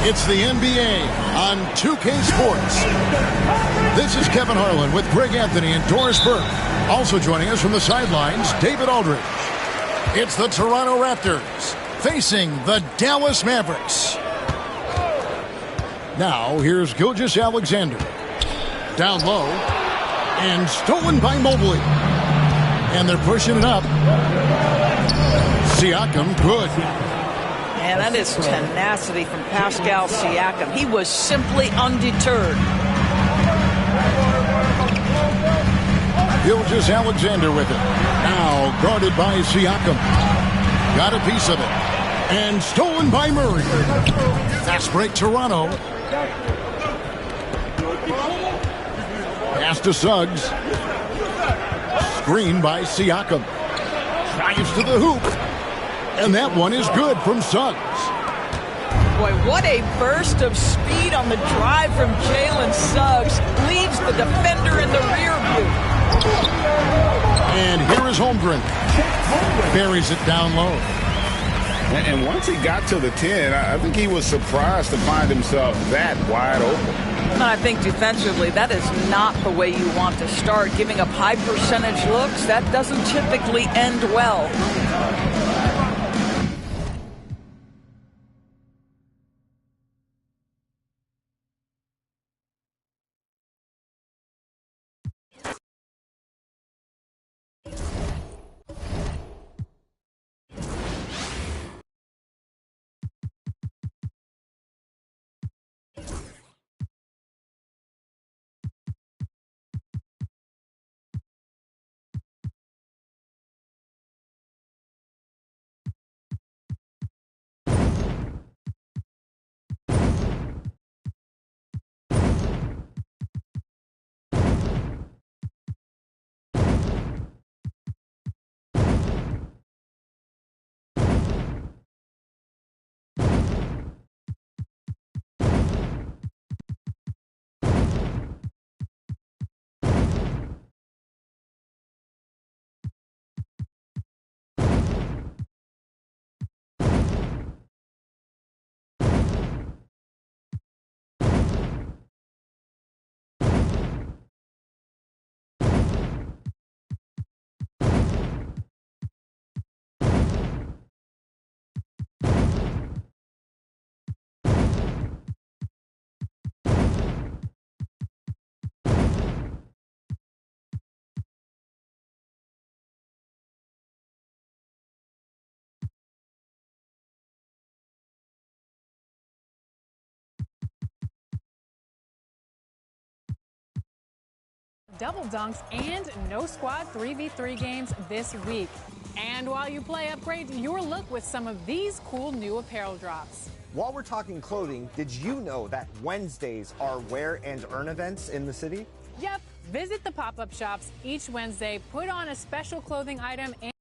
It's the NBA on 2K Sports. This is Kevin Harlan with Greg Anthony and Doris Burke. Also joining us from the sidelines, David Aldridge. It's the Toronto Raptors facing the Dallas Mavericks. Now, here's Gilgeous-Alexander. Down low. And stolen by Mobley. And they're pushing it up. Siakam, good. Man, that is tenacity from Pascal Siakam. He was simply undeterred. Gilgeous-Alexander with it. Now guarded by Siakam. Got a piece of it. And stolen by Murray. Fast break Toronto. Pass to Suggs. Screen by Siakam. Drives to the hoop. And that one is good from Suggs. Boy, what a burst of speed on the drive from Jalen Suggs. Leaves the defender in the rear view. And here is Holmgren. Buries it down low. And once he got to the 10, I think he was surprised to find himself that wide open. And I think defensively, that is not the way you want to start. Giving up high percentage looks, that doesn't typically end well. Double dunks and no squad 3v3 games this week. And while you play, upgrade your look with some of these cool new apparel drops. While we're talking clothing, did you know that Wednesdays are wear and earn events in the city? Yep, visit the pop-up shops each Wednesday, put on a special clothing item and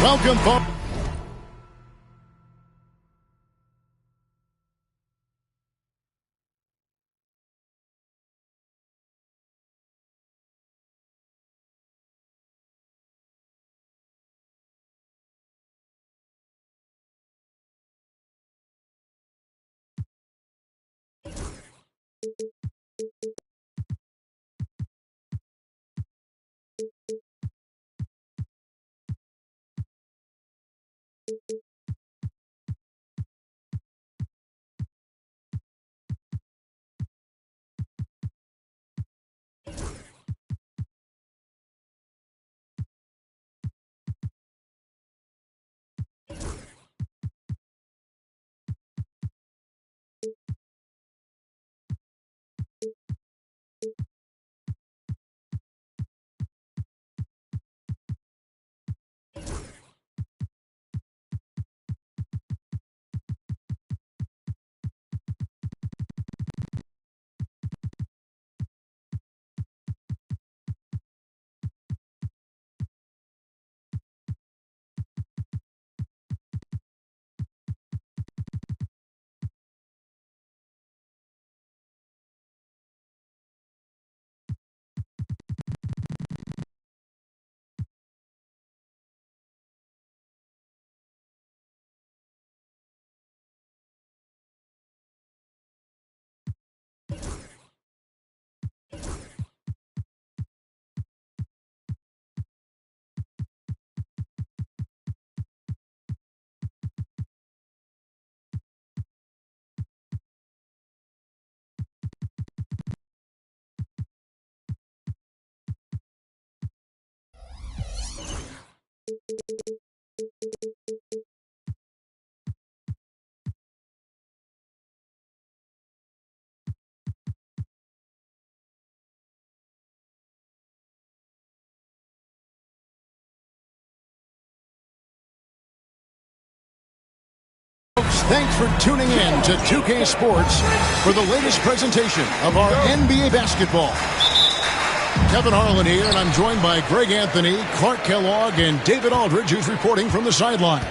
Welcome, folks. Thanks for tuning in to 2K Sports for the latest presentation of our NBA basketball. Kevin Harlan here, and I'm joined by Greg Anthony, Clark Kellogg, and David Aldridge, who's reporting from the sidelines.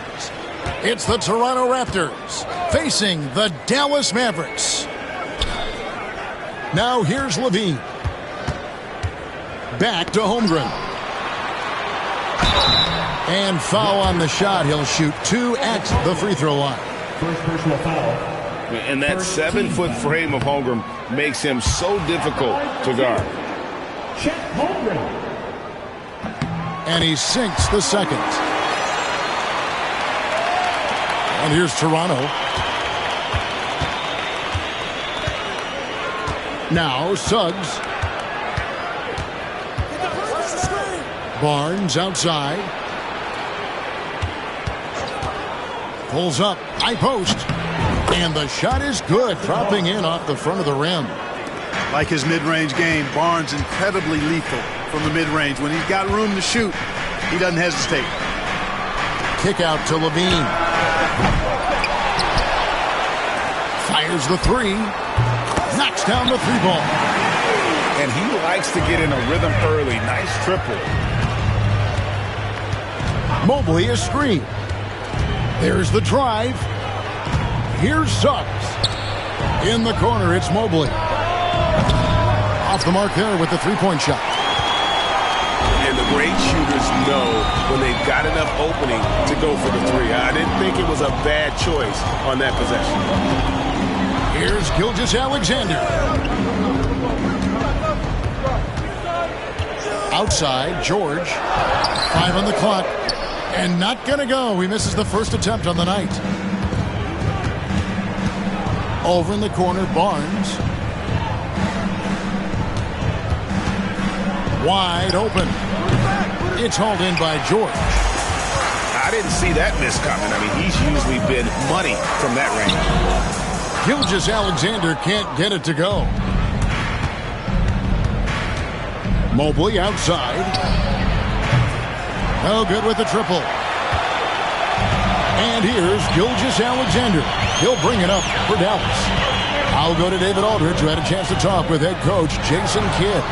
It's the Toronto Raptors facing the Dallas Mavericks. Now here's Levine. Back to Holmgren. And foul on the shot. He'll shoot 2 at the free throw line. First personal foul. And that 7-foot frame of Holmgren makes him so difficult to guard. Chet Holmgren. And he sinks the second. And here's Toronto. Now Suggs. Barnes outside. Pulls up, high post, and the shot is good, dropping in off the front of the rim. Like his mid-range game, Barnes incredibly lethal from the mid-range. When he's got room to shoot, he doesn't hesitate. Kick out to Levine. Fires the three. Knocks down the three ball. And he likes to get in a rhythm early. Nice triple. Mobley a screen. There's the drive. Here's Suggs. In the corner, it's Mobley. Off the mark there with the three-point shot. And the great shooters know when they've got enough opening to go for the three. I didn't think it was a bad choice on that possession. Here's Gilgeous-Alexander. Outside, George. 5 on the clock. And not going to go. He misses the first attempt on the night. Over in the corner, Barnes. Wide open. It's hauled in by George. I didn't see that miss coming. I mean, he's usually been money from that range. Gilgeous-Alexander can't get it to go. Mobley outside. No good with the triple. And here's Gilgeous-Alexander. He'll bring it up for Dallas. I'll go to David Aldridge, who had a chance to talk with head coach Jason Kidd.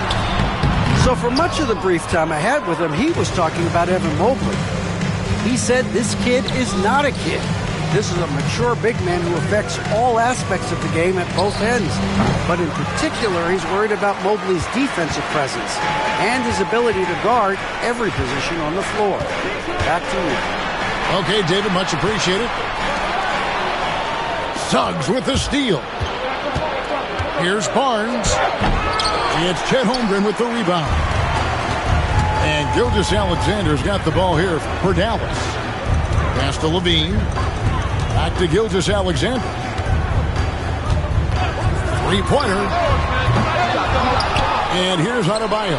So for much of the brief time I had with him, he was talking about Evan Mobley. He said this kid is not a kid. This is a mature big man who affects all aspects of the game at both ends. But in particular, he's worried about Mobley's defensive presence and his ability to guard every position on the floor. Back to you. Okay, David, much appreciated. Suggs with the steal. Here's Barnes. It's Chet Holmgren with the rebound. And Gilgeous-Alexander's got the ball here for Dallas. Pass to Levine. Back to Gilgeous-Alexander. Three-pointer. And here's Adebayo.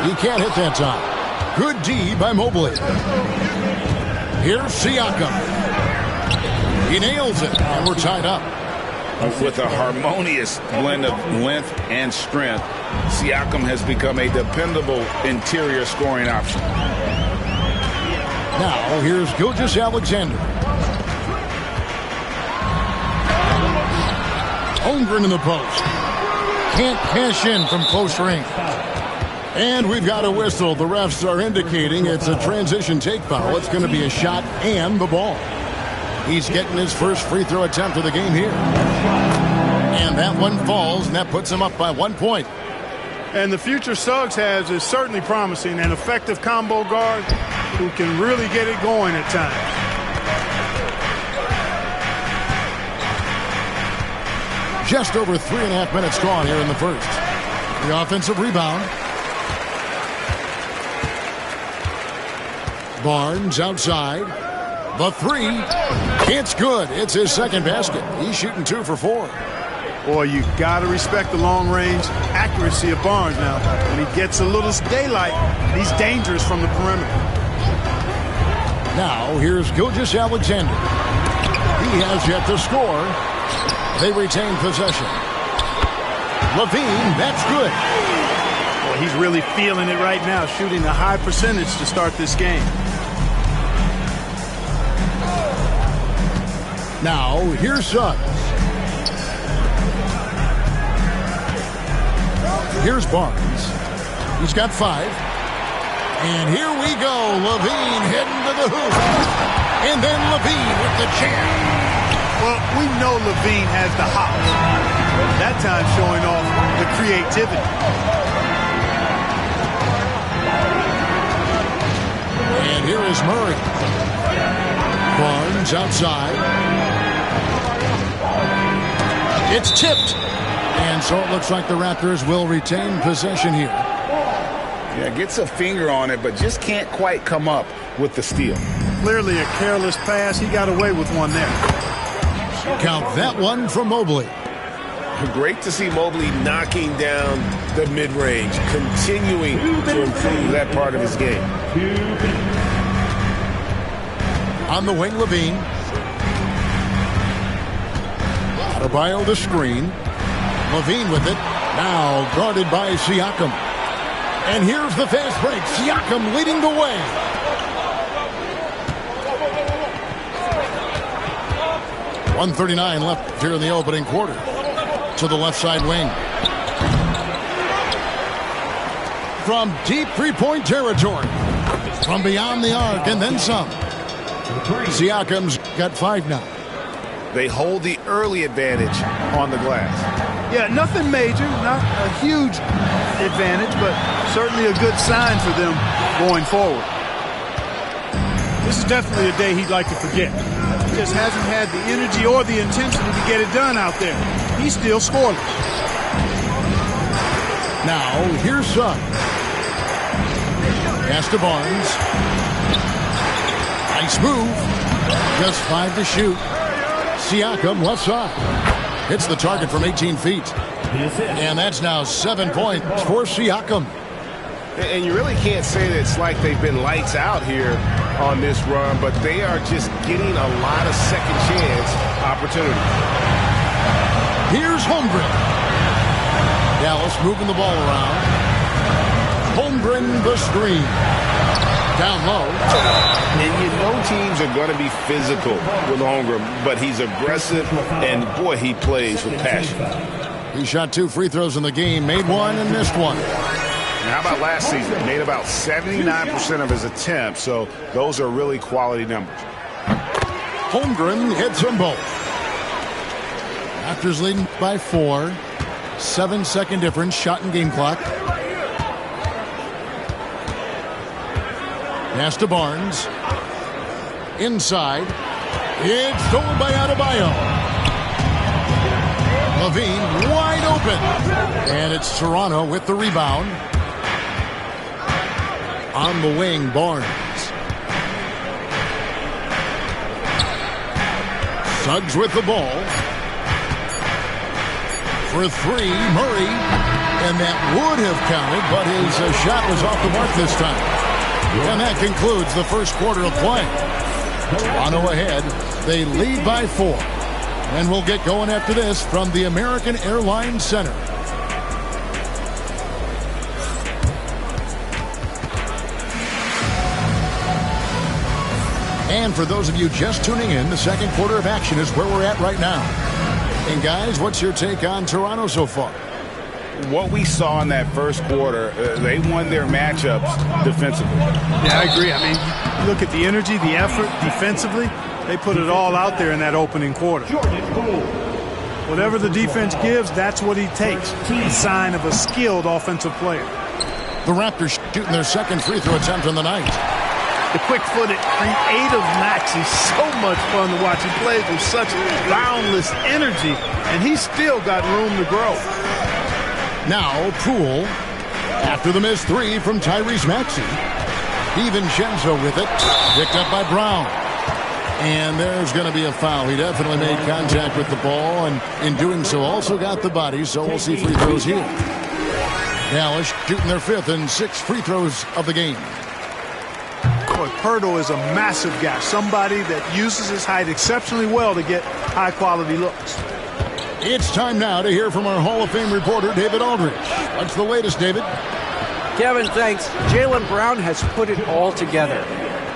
He can't hit that time. Good D by Mobley. Here's Siakam. He nails it, and we're tied up. With a harmonious blend of length and strength, Siakam has become a dependable interior scoring option. Now, here's Gilgeous-Alexander. Holmgren in the post. Can't cash in from close range. And we've got a whistle. The refs are indicating it's a transition take foul. It's going to be a shot and the ball. He's getting his first free throw attempt of the game here. And that one falls, and that puts him up by 1 point. And the future Suggs has is certainly promising. An effective combo guard who can really get it going at times. Just over 3.5 minutes gone here in the first. The offensive rebound. Barnes outside. The three. It's good. It's his second basket. He's shooting 2 for 4. Boy, you got to respect the long-range accuracy of Barnes now. When he gets a little daylight, he's dangerous from the perimeter. Now, here's Gilgeous-Alexander. He has yet to score. They retain possession. Levine, that's good. Boy, he's really feeling it right now, shooting a high percentage to start this game. Now, here's Suggs. Here's Barnes. He's got 5. And here we go. Levine heading to the hoop. And then Levine with the jam. Well, we know Levine has the hops. That time showing off the creativity. And here is Murray. Barnes outside. It's tipped. And so it looks like the Raptors will retain possession here. Yeah, gets a finger on it, but just can't quite come up with the steal. Clearly a careless pass. He got away with one there. Count that one from Mobley. Great to see Mobley knocking down the mid-range, continuing to improve that part of his game. On the wing, Levine. Adebayo the screen. Levine with it. Now guarded by Siakam. And here's the fast break. Siakam leading the way. .139 left here in the opening quarter. To the left side wing. From deep three-point territory. From beyond the arc and then some. Siakam's got 5 now. They hold the early advantage on the glass. Yeah, nothing major, not a huge advantage, but certainly a good sign for them going forward. This is definitely a day he'd like to forget. He just hasn't had the energy or the intensity to get it done out there. He's still scoreless. Now, here's Suggs. Pass to Barnes. Nice move. Just 5 to shoot. Siakam left side. Hits the target from 18 feet. And that's now 7 points for Siakam. And you really can't say that it's like they've been lights out here on this run, but they are just getting a lot of second chance opportunities. Here's Holmgren. Dallas moving the ball around. Holmgren the screen. Down low. And you know teams are going to be physical with Holmgren, but he's aggressive, and boy, he plays with passion. He shot 2 free throws in the game, made 1 and missed 1. And how about last season? Made about 79% of his attempts, so those are really quality numbers. Holmgren hits them both. Raptors leading by 4. 7-second difference, shot and game clock. Pass to Barnes. Inside. It's stolen by Adebayo. Levine wide open. And it's Toronto with the rebound. On the wing, Barnes. Suggs with the ball. For 3, Murray. And that would have counted, but his shot was off the mark this time. And that concludes the first quarter of play. Toronto ahead. They lead by 4. And we'll get going after this from the American Airlines Center. And for those of you just tuning in, the second quarter of action is where we're at right now. And guys, what's your take on Toronto so far? What we saw in that first quarter, they won their matchups defensively. Yeah, I agree. I mean, you look at the energy, the effort defensively, they put it all out there in that opening quarter. Whatever the defense gives, that's what he takes. A sign of a skilled offensive player. The Raptors shooting their second free throw attempt on the night. The quick-footed, creative Max is so much fun to watch. He plays with such boundless energy, and he's still got room to grow. Now, Poole, after the missed 3 from Tyrese Maxey. DiVincenzo with it, picked up by Brown. And there's going to be a foul. He definitely made contact with the ball, and in doing so also got the body, so we'll see free throws here. Dallas shooting their 5th and 6th free throws of the game. Boy, Poeltl is a massive guy, somebody that uses his height exceptionally well to get high-quality looks. It's time now to hear from our Hall of Fame reporter, David Aldridge. What's the latest, David? Kevin, thanks. Jaylen Brown has put it all together.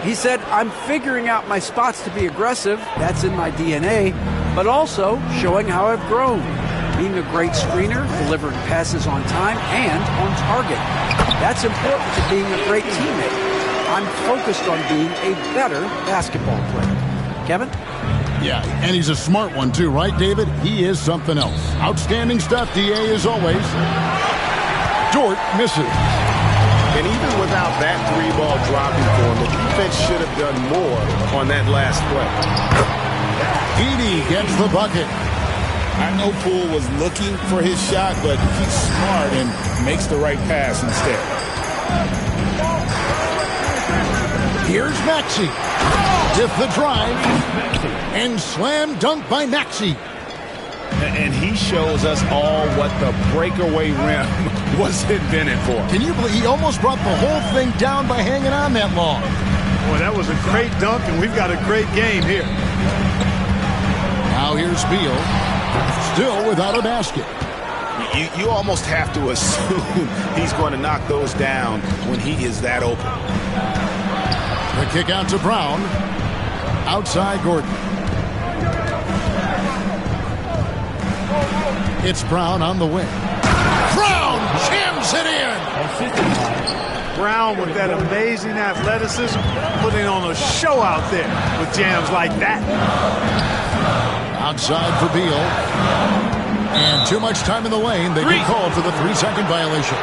He said, I'm figuring out my spots to be aggressive. That's in my DNA. But also showing how I've grown. Being a great screener, delivering passes on time and on target. That's important to being a great teammate. I'm focused on being a better basketball player. Kevin? Yeah, and he's a smart one too, right, David? He is something else. Outstanding stuff, DA, as always. Dort misses. And even without that 3-ball dropping for him, the defense should have done more on that last play. Edey gets the bucket. I know Poole was looking for his shot, but he's smart and makes the right pass instead. Here's Maxey. With the drive. And slam dunk by Maxey. And he shows us all what the breakaway rim was invented for. Can you believe he almost brought the whole thing down by hanging on that long? Boy, that was a great dunk, and we've got a great game here. Now here's Beal. Still without a basket. You almost have to assume he's going to knock those down when he is that open. The kick out to Brown. Outside Gordon. It's Brown on the wing. Brown jams it in. Brown with that amazing athleticism, putting on a show out there with jams like that. Outside for Beal. And too much time in the lane. They get called for the 3-second violation.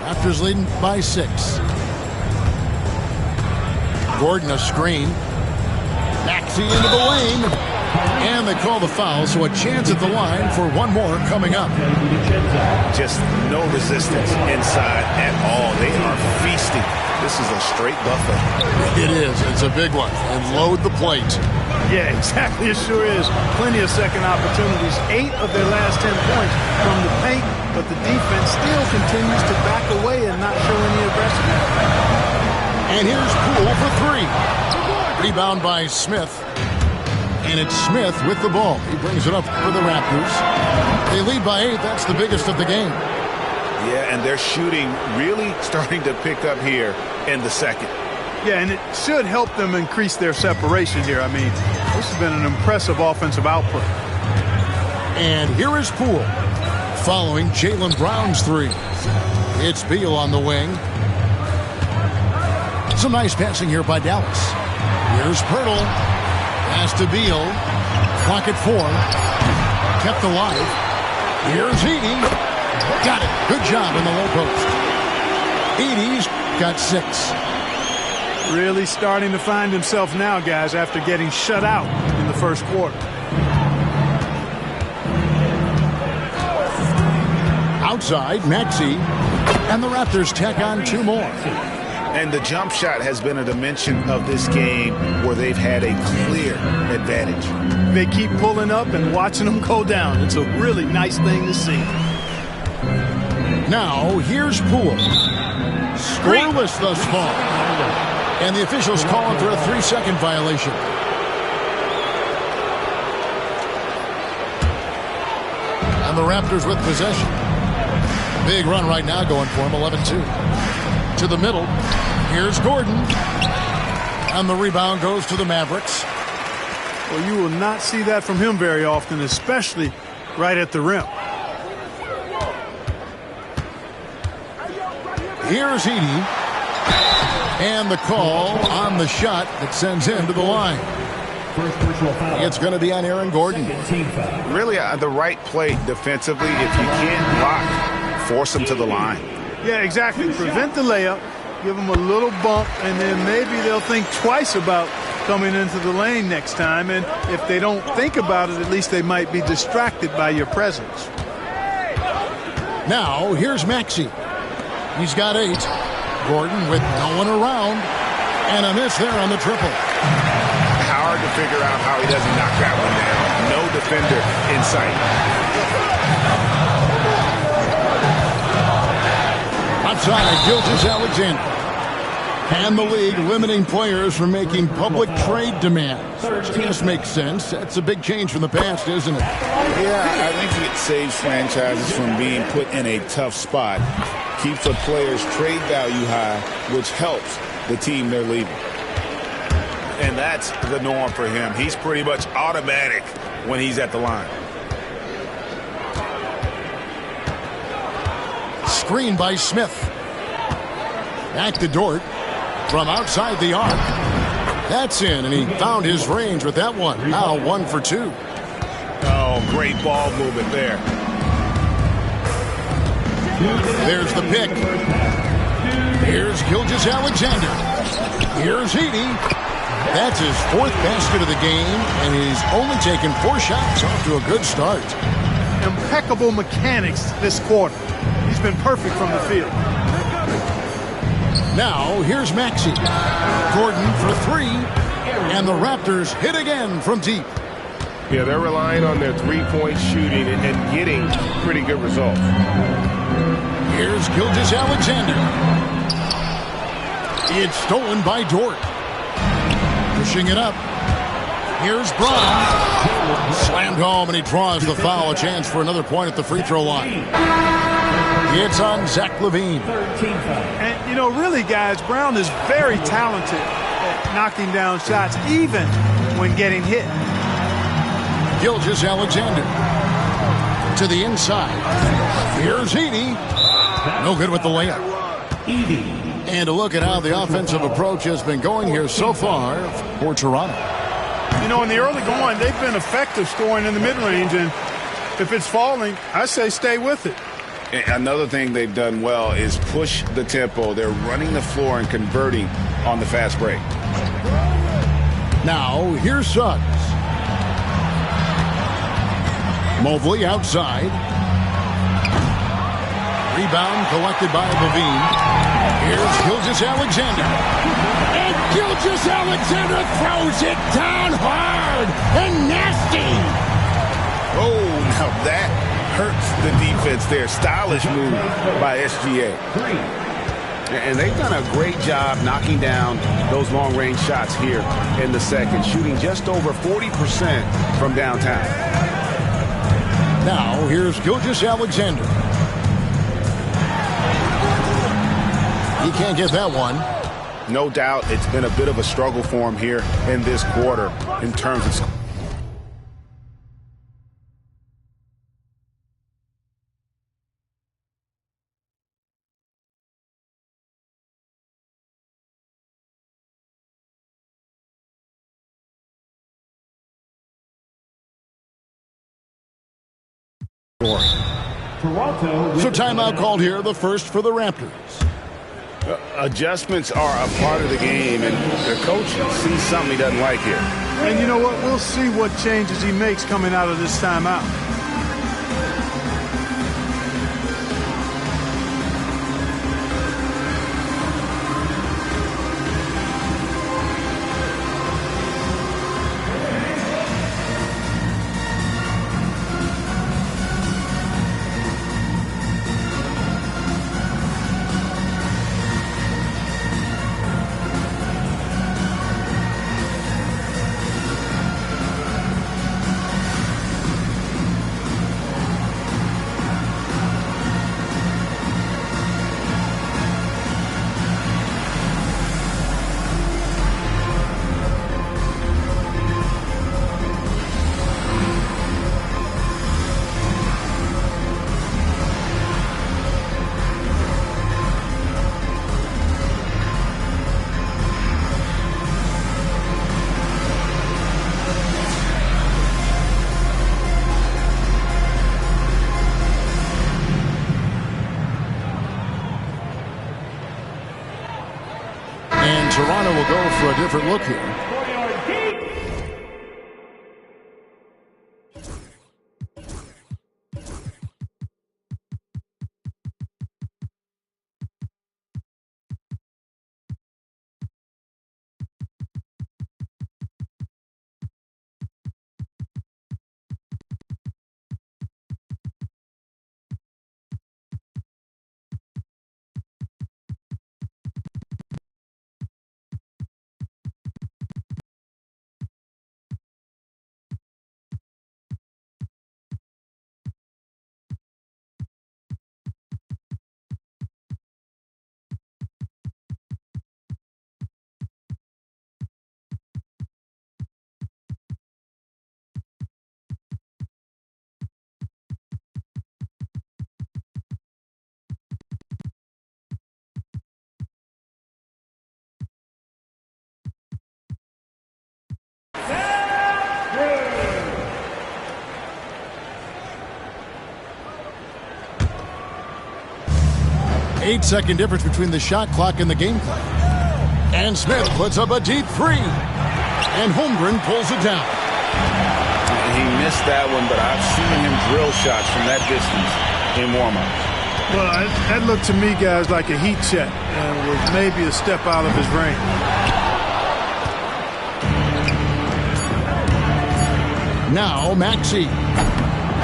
Raptors leading by 6. Gordon a screen. Maxey into the lane. And they call the foul, so a chance at the line for one more coming up. Just no resistance inside at all. They are feasting. This is a straight buffet. It is. It's a big one. And load the plate. Yeah, exactly. It sure is. Plenty of second opportunities. 8 of their last 10 points from the paint, but the defense still continues to back away and not show any aggression. And here's Poole for 3. Rebound by Smith. And it's Smith with the ball. He brings it up for the Raptors. They lead by 8. That's the biggest of the game. Yeah, and their shooting really starting to pick up here in the second. Yeah, and it should help them increase their separation here. I mean, this has been an impressive offensive output. And here is Poole following Jaylen Brown's three. It's Beal on the wing. Some nice passing here by Dallas. Here's Pirtle. Pass to Beal. Clock at 4. Kept alive. Here's Edey. Got it. Good job in the low post. Edey's got 6. Really starting to find himself now, guys, after getting shut out in the first quarter. Outside, Maxey. And the Raptors tack on 2 more. And the jump shot has been a dimension of this game where they've had a clear advantage. They keep pulling up and watching them go down. It's a really nice thing to see. Now, here's Poole. Scoreless thus far. And the officials calling for a 3-second violation. And the Raptors with possession. Big run right now going for him, 11-2. To the middle. Here's Gordon. And the rebound goes to the Mavericks. Well, you will not see that from him very often, especially right at the rim. Here's Edey. And the call on the shot that sends him to the line. First personal foul. It's going to be on Aaron Gordon. Team foul. Really the right play defensively. If you can't block, force him to the line. Yeah, exactly. Prevent the layup, give them a little bump, and then maybe they'll think twice about coming into the lane next time. And if they don't think about it, at least they might be distracted by your presence. Now, here's Maxey. He's got 8. Gordon with no one around. And a miss there on the triple. Hard to figure out how he doesn't knock that one down. No defender in sight. Outside, Gilgeous-Alexander. And the league limiting players from making public trade demands. Which just makes sense. That's a big change from the past, isn't it? Yeah, I think it saves franchises from being put in a tough spot. Keeps a player's trade value high, which helps the team they're leaving. And that's the norm for him. He's pretty much automatic when he's at the line. Screen by Smith. Back to Dort. From outside the arc. That's in, and he found his range with that one. Now 1 for 2. Oh, great ball movement there. There's the pick. Here's Gilgeous-Alexander. Here's Edey. That's his 4th basket of the game, and he's only taken 4 shots. Off to a good start. Impeccable mechanics this quarter. He's been perfect from the field. Now, here's Maxey. Gordon for 3, and the Raptors hit again from deep. Yeah, they're relying on their three-point shooting and getting pretty good results. Here's Gilgeous-Alexander. It's stolen by Dort. Pushing it up. Here's Brown. Slammed home, and he draws the foul. A chance for another point at the free throw line. It's on Zach LaVine. And, you know, really, guys, Brown is very talented at knocking down shots, even when getting hit. Gilgeous-Alexander to the inside. Here's Edey. No good with the layup. And a look at how the offensive approach has been going here so far for Toronto. You know, in the early going, they've been effective scoring in the mid-range, and if it's falling, I say stay with it. Another thing they've done well is push the tempo. They're running the floor and converting on the fast break. Now, here's Suggs. Mobley outside. Rebound collected by LaVine. Here's Gilgeous-Alexander. And Gilgeous-Alexander throws it down hard and nasty. Oh, now that hurts the defense there. Stylish move by SGA. And they've done a great job knocking down those long-range shots here in the second, shooting just over 40% from downtown. Now, here's Gilgeous-Alexander. He can't get that one. No doubt it's been a bit of a struggle for him here in this quarter in terms of So timeout called here, the first for the Raptors. Adjustments are a part of the game, and the coach sees something he doesn't like here. And you know what? We'll see what changes he makes coming out of this timeout. Toronto will go for a different look here. 8-second difference between the shot clock and the game clock. And Smith puts up a deep three. And Holmgren pulls it down. He missed that one, but I've seen him drill shots from that distance in warm-ups. Well, that looked to me, guys, like a heat check and was maybe a step out of his range. Now Maxey.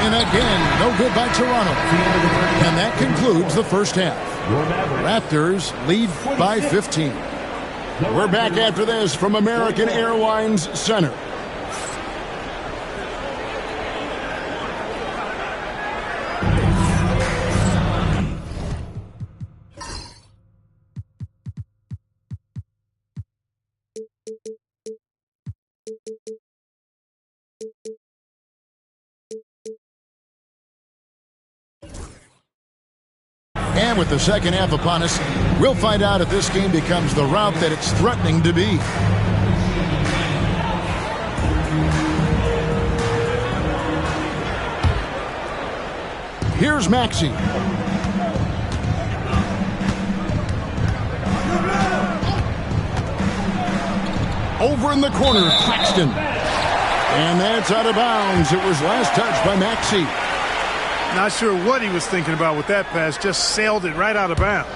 And again, no good by Toronto. And that concludes the first half. Raptors lead by 15. We're back after this from American Airlines Center. And with the second half upon us, we'll find out if this game becomes the rout that it's threatening to be. Here's Maxey. Over in the corner, Claxton. And that's out of bounds. It was last touched by Maxey. Not sure what he was thinking about with that pass. Just sailed it right out of bounds.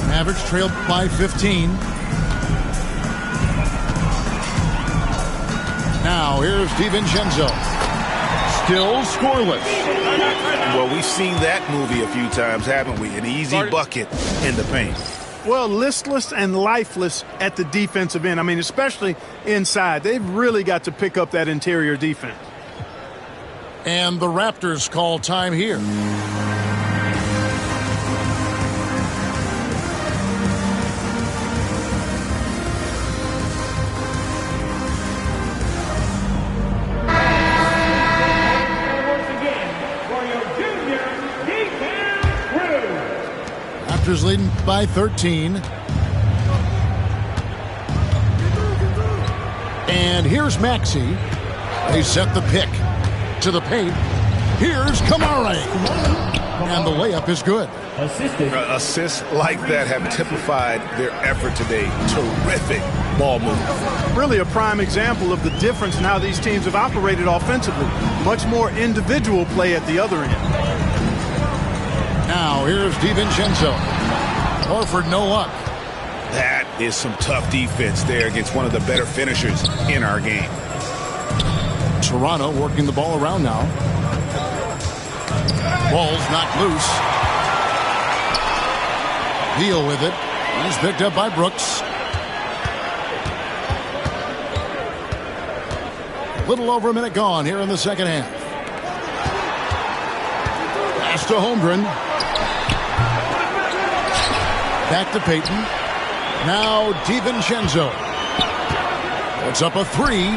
Mavericks trailed by 15. Now here's DiVincenzo. Still scoreless. Well, we've seen that movie a few times, haven't we? An easy bucket in the paint. Well, listless and lifeless at the defensive end. I mean, especially inside. They've really got to pick up that interior defense. And the Raptors call time here. Raptors leading by 13. And here's Maxey. They set the pick to the paint. Here's Kamare. And the layup is good. Assists like that have typified their effort today. Terrific ball movement. Really a prime example of the difference in how these teams have operated offensively. Much more individual play at the other end. Now here's DiVincenzo. Horford, no luck. That is some tough defense there against one of the better finishers in our game. Toronto working the ball around now. Ball's knocked loose. Beal with it. He's picked up by Brooks. A little over a minute gone here in the second half. Pass to Holmgren. Back to Payton. Now DiVincenzo. Puts up a three.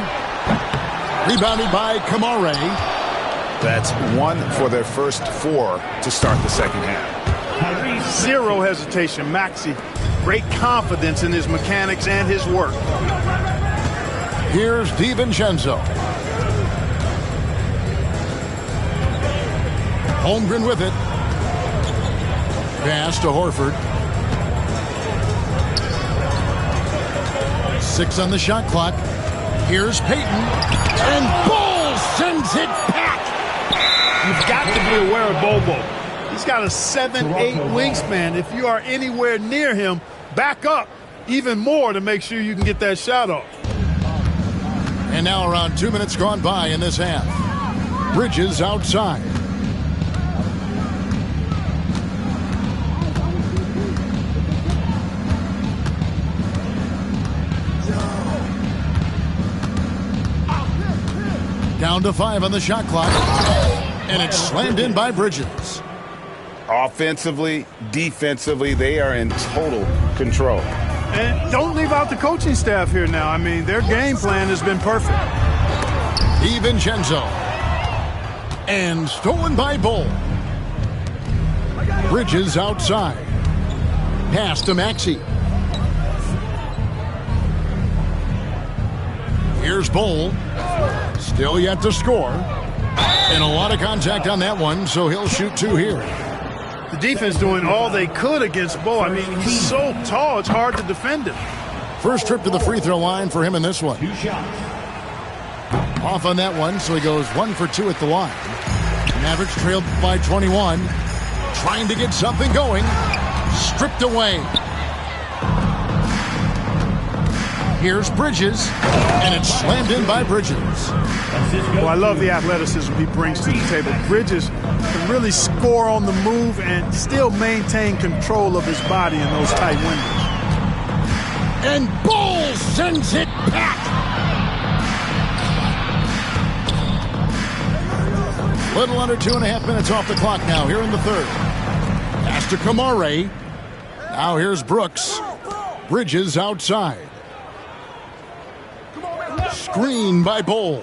Rebounded by Kamare. That's one for their first four to start the second half. Zero hesitation. Maxey, great confidence in his mechanics and his work. Here's DiVincenzo. Holmgren with it. Pass to Horford. 6 on the shot clock. Here's Payton. And Bol sends it back. You've got to be aware of Bobo. He's got a 7'8" wingspan. If you are anywhere near him, back up even more to make sure you can get that shot off. And now around 2 minutes gone by in this half. Bridges outside. Down to 5 on the shot clock. And it's slammed in by Bridges. Offensively, defensively, they are in total control. And don't leave out the coaching staff here now. I mean, their game plan has been perfect. DiVincenzo. And stolen by Bol. Bridges outside. Pass to Maxey. Here's Bol. Still yet to score. And a lot of contact on that one, so he'll shoot 2 here. The defense doing all they could against Bol. I mean, he's so tall, it's hard to defend him. First trip to the free throw line for him in this one. 2 shots. Off on that one, so he goes 1 for 2 at the line. Mavericks trailed by 21. Trying to get something going. Stripped away. Here's Bridges, and it's slammed in by Bridges. Well, I love the athleticism he brings to the table. Bridges can really score on the move and still maintain control of his body in those tight windows. And Bol sends it back. Little under 2.5 minutes off the clock now here in the third. Pass to Kamare. Now here's Brooks. Bridges outside. Screen by Bol.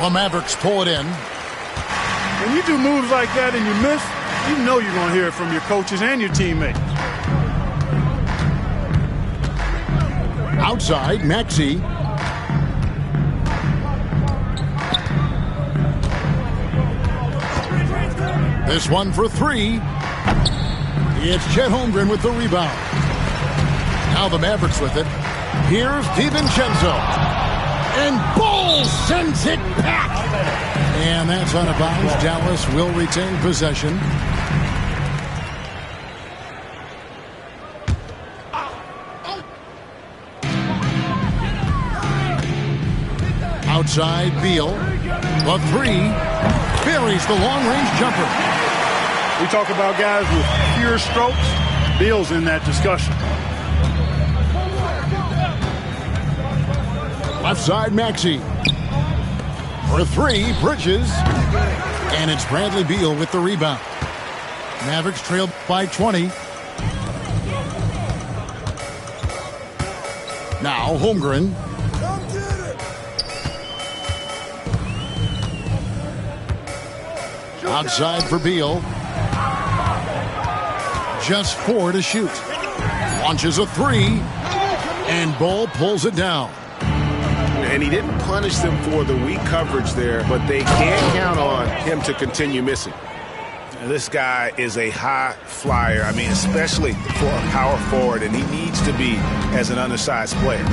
The Mavericks pull it in. When you do moves like that and you miss, you know you're going to hear it from your coaches and your teammates. Outside, Maxey. This one for 3. It's Chet Holmgren with the rebound. Now the Mavericks with it. Here's DiVincenzo. And Bol sends it back. And that's out of bounds. Dallas will retain possession. Outside, Beal. The 3. Buries the long-range jumper. We talk about guys with pure strokes. Beal's in that discussion. Left side, Maxey. For 3, Bridges. And it's Bradley Beal with the rebound. Mavericks trailed by 20. Now Holmgren. Outside for Beal. Just 4 to shoot. Launches a 3. And Bol pulls it down. And he didn't punish them for the weak coverage there, but they can't count on him to continue missing. This guy is a high flyer. I mean, especially for a power forward, and he needs to be as an undersized player.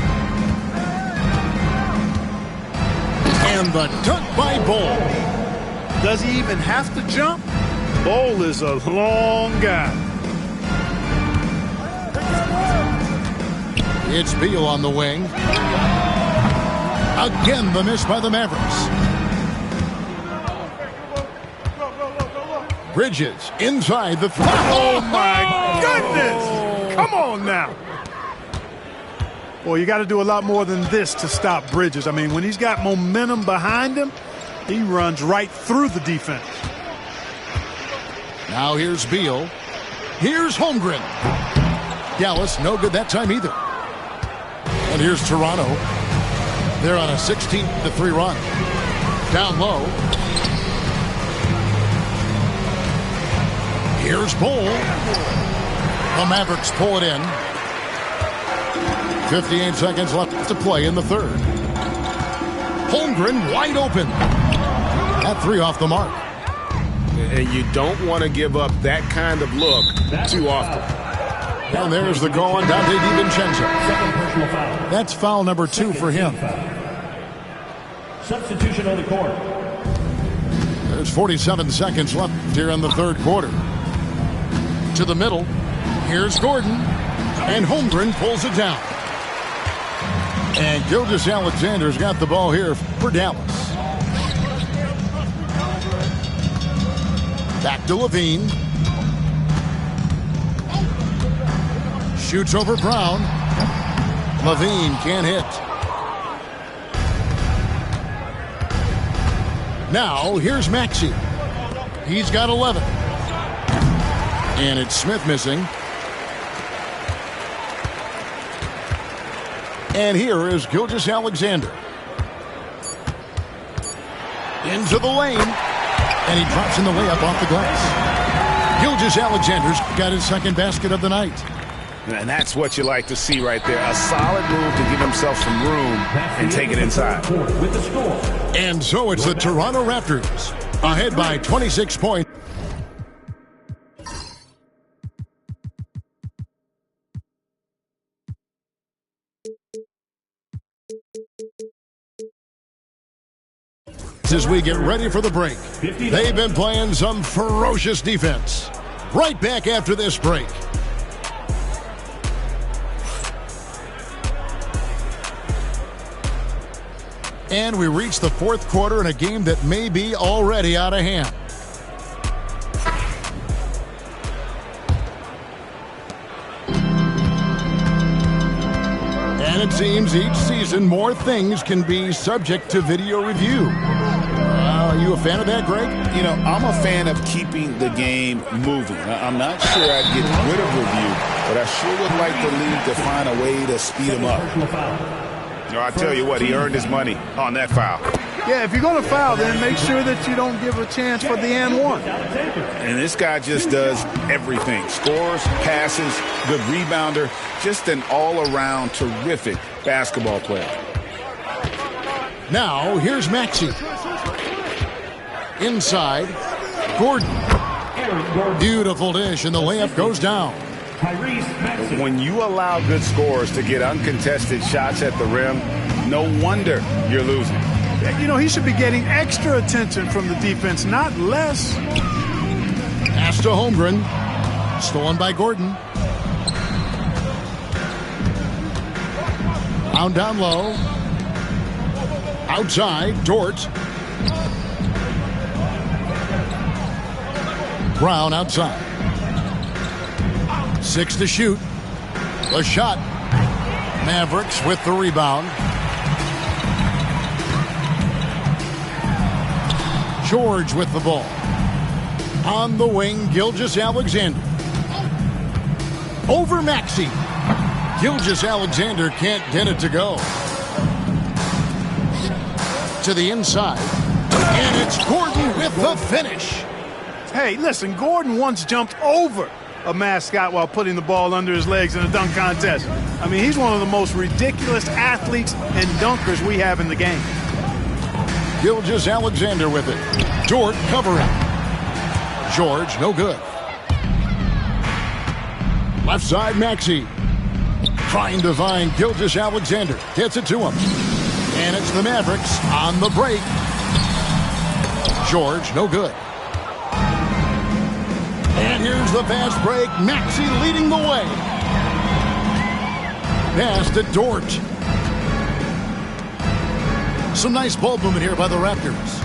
And the dunk by Bol. Does he even have to jump? Bol is a long guy. It's Beal on the wing. Again, the miss by the Mavericks. Bridges inside the three. Oh, my goodness. Come on now. Well, you got to do a lot more than this to stop Bridges. I mean, when he's got momentum behind him, he runs right through the defense. Now here's Beal. Here's Holmgren. Dallas, no good that time either. And here's Toronto. They're on a 16-3 run. Down low. Here's Bol. The Mavericks pull it in. 58 seconds left to play in the third. Holmgren wide open. That 3 off the mark. And you don't want to give up that kind of look too often. And there's the call on Dante DiVincenzo. Second personal foul. That's foul number 2 for him. Substitution on the court. There's 47 seconds left here in the third quarter. To the middle. Here's Gordon. And Holmgren pulls it down. And Gilgeous-Alexander's got the ball here for Dallas. Back to Levine. Shoots over Brown. Levine can't hit. Now, here's Maxey. He's got 11. And it's Smith missing. And here is Gilgeous-Alexander. Into the lane. And he drops in the layup off the glass. Gilgeous-Alexander's got his second basket of the night. And that's what you like to see right there. A solid move to give himself some room and take it inside. With the score. And so it's the Toronto Raptors ahead by 26 points. As we get ready for the break, they've been playing some ferocious defense. Right back after this break. And we reach the fourth quarter in a game that may be already out of hand. And it seems each season more things can be subject to video review. Are you a fan of that, Greg? You know, I'm a fan of keeping the game moving. I'm not sure I'd get rid of review, but I sure would like the league to find a way to speed them up. I tell you what, he earned his money on that foul. Yeah, if you're going to foul, then make sure that you don't give a chance for the and one. And this guy just does everything. Scores, passes, good rebounder, just an all-around terrific basketball player. Now, here's Maxey. Inside, Gordon. Beautiful dish, and the layup goes down. When you allow good scorers to get uncontested shots at the rim, no wonder you're losing. You know, he should be getting extra attention from the defense, not less. Pass to Holmgren. Stolen by Gordon. Brown down low. Outside, Dort. Brown outside. 6 to shoot. The shot. Mavericks with the rebound. George with the ball. On the wing, Gilgeous-Alexander. Over Maxey. Gilgeous-Alexander can't get it to go. To the inside. And it's Gordon with the finish. Hey, listen, Gordon once jumped over a mascot while putting the ball under his legs in a dunk contest. I mean, he's one of the most ridiculous athletes and dunkers we have in the game. Gilgeous-Alexander with it. Dort covering. George, no good. Left side, Maxey. Trying to find Gilgeous-Alexander. Gets it to him. And it's the Mavericks on the break. George, no good. And here's the fast break. Maxey leading the way. Pass to Dort. Some nice ball movement here by the Raptors.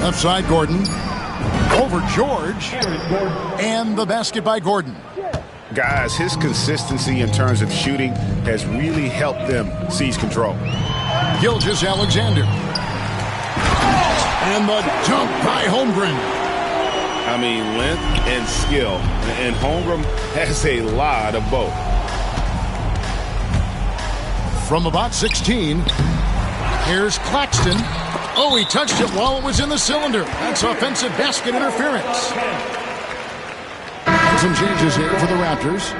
Left side, Gordon. Over George. And the basket by Gordon. Guys, his consistency in terms of shooting has really helped them seize control. Gilgeous-Alexander. And the dunk by Holmgren. I mean, length and skill. And Holmgren has a lot of both. From about 16, here's Claxton. Oh, he touched it while it was in the cylinder. That's offensive basket interference. Some changes here for the Raptors.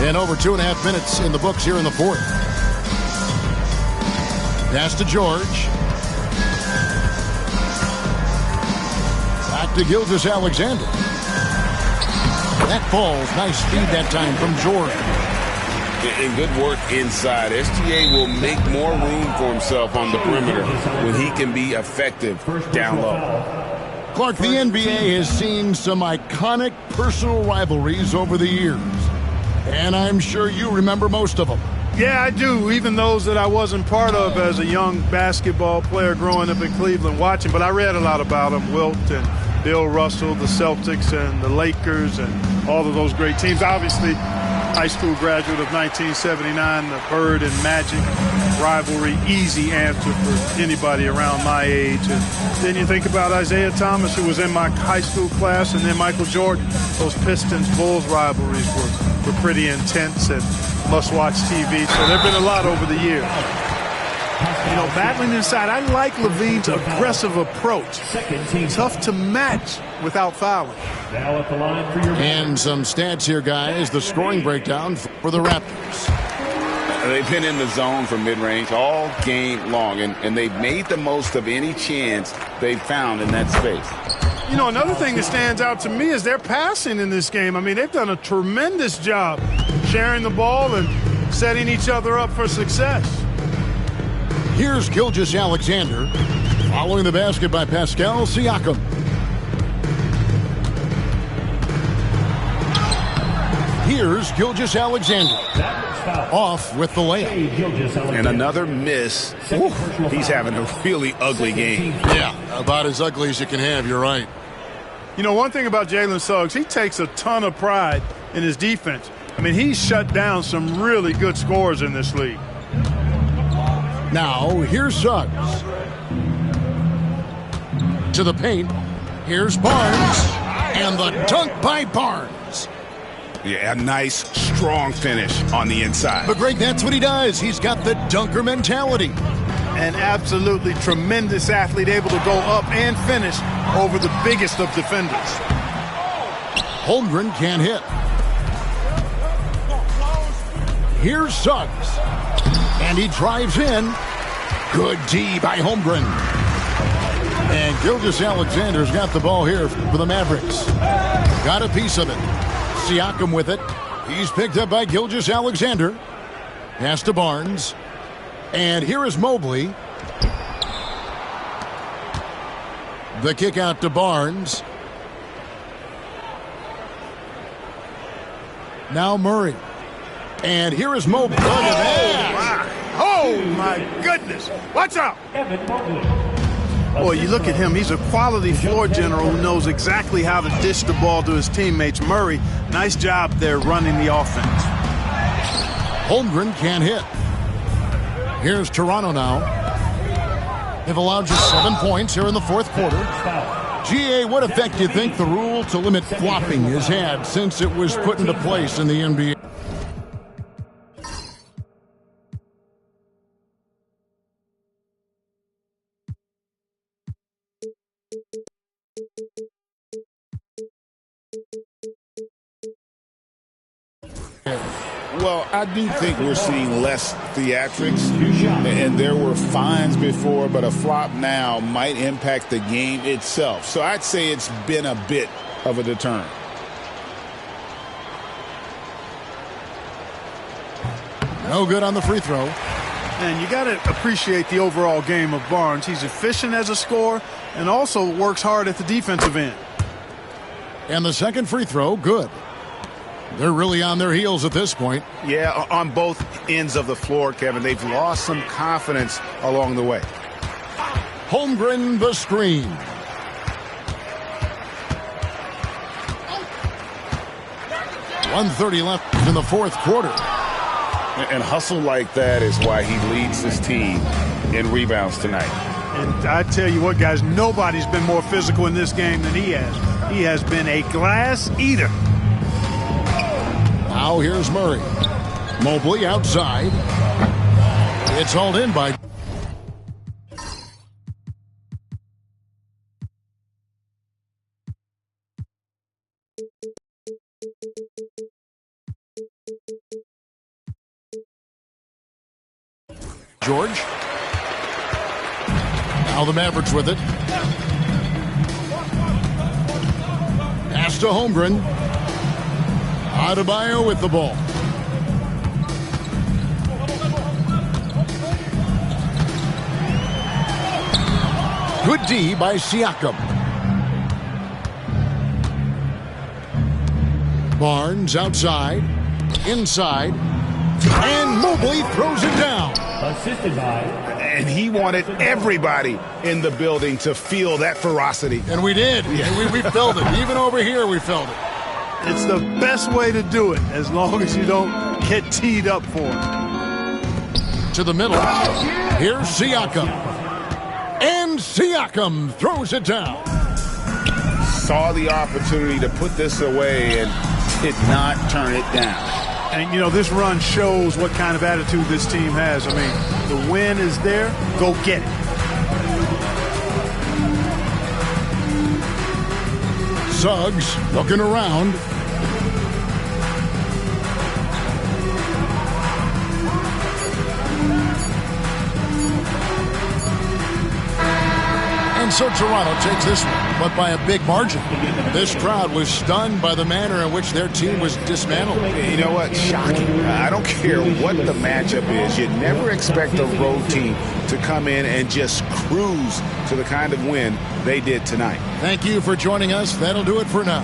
And over 2.5 minutes in the books here in the fourth. Pass to George. Back to Gilgeous-Alexander. That falls. Nice speed that time from George. And good work inside. SGA will make more room for himself on the perimeter when he can be effective down low. Clark, the NBA has seen some iconic personal rivalries over the years. And I'm sure you remember most of them. Yeah, I do, even those that I wasn't part of as a young basketball player growing up in Cleveland watching. But I read a lot about them, Wilt and Bill Russell, the Celtics and the Lakers and all of those great teams. Obviously, high school graduate of 1979, the Bird and Magic rivalry, easy answer for anybody around my age. And then you think about Isaiah Thomas, who was in my high school class, and then Michael Jordan. Those Pistons-Bulls rivalries were pretty intense and must-watch TV. So there have been a lot over the years. You know, battling inside, I like Levine's aggressive approach. Tough to match without fouling. Now at the line for your And some stats here, guys. The scoring breakdown for the Raptors. They've been in the zone for mid-range all game long, and they've made the most of any chance they've found in that space. You know, another thing that stands out to me is their passing in this game. I mean, they've done a tremendous job sharing the ball and setting each other up for success. Here's Gilgeous-Alexander following the basket by Pascal Siakam. Here's Gilgeous-Alexander off with the layup. And another miss. Ooh, he's having a really ugly game. Yeah, about as ugly as you can have, you're right. You know, one thing about Jalen Suggs, he takes a ton of pride in his defense. I mean, he's shut down some really good scorers in this league. Now, here's Suggs. To the paint. Here's Barnes. And the dunk by Barnes. Yeah, a nice, strong finish on the inside. But, Greg, that's what he does. He's got the dunker mentality. An absolutely tremendous athlete, able to go up and finish over the biggest of defenders. Holmgren can't hit. Here's Suggs. And he drives in. Good D by Holmgren. And Gilgeous-Alexander's got the ball here for the Mavericks. Got a piece of it. Siakam with it. He's picked up by Gilgeous-Alexander. Pass to Barnes. And here is Mobley. The kick out to Barnes. Now Murray. And here is Mobley. Look at that. Oh, my goodness. Watch out. Boy, you look at him. He's a quality floor general who knows exactly how to dish the ball to his teammates. Murray, nice job there running the offense. Holmgren can't hit. Here's Toronto now. They've allowed just 7 points here in the fourth quarter. GA, what effect do you think the rule to limit flopping has had since it was put into place in the NBA? Well, I do think we're seeing less theatrics, and there were fines before, but a flop now might impact the game itself. So I'd say it's been a bit of a deterrent. No good on the free throw. And you got to appreciate the overall game of Barnes. He's efficient as a scorer and also works hard at the defensive end. And the second free throw, good. They're really on their heels at this point. Yeah, on both ends of the floor, Kevin. They've lost some confidence along the way. Holmgren the screen. .130 left in the fourth quarter. And hustle like that is why he leads this team in rebounds tonight. And I tell you what, guys, nobody's been more physical in this game than he has. He has been a glass eater. Now here's Murray. Mobley outside. It's hauled in by... George. Now the Mavericks with it. Pass to Holmgren. Adebayo with the ball. Good D by Siakam. Barnes outside. Inside. And Mobley throws it down. Assisted by. And he wanted everybody in the building to feel that ferocity. And we did. Yeah. We felt it. Even over here, we felt it. It's the best way to do it, as long as you don't get teed up for it. To the middle. Here's Siakam. And Siakam throws it down. Saw the opportunity to put this away and did not turn it down. And, you know, this run shows what kind of attitude this team has. I mean, the win is there. Go get it. Suggs looking around. And so Toronto takes this one, but by a big margin. This crowd was stunned by the manner in which their team was dismantled. You know what? Shocking. I don't care what the matchup is. You never expect a road team to come in and just cruise to the kind of win they did tonight. Thank you for joining us. That'll do it for now.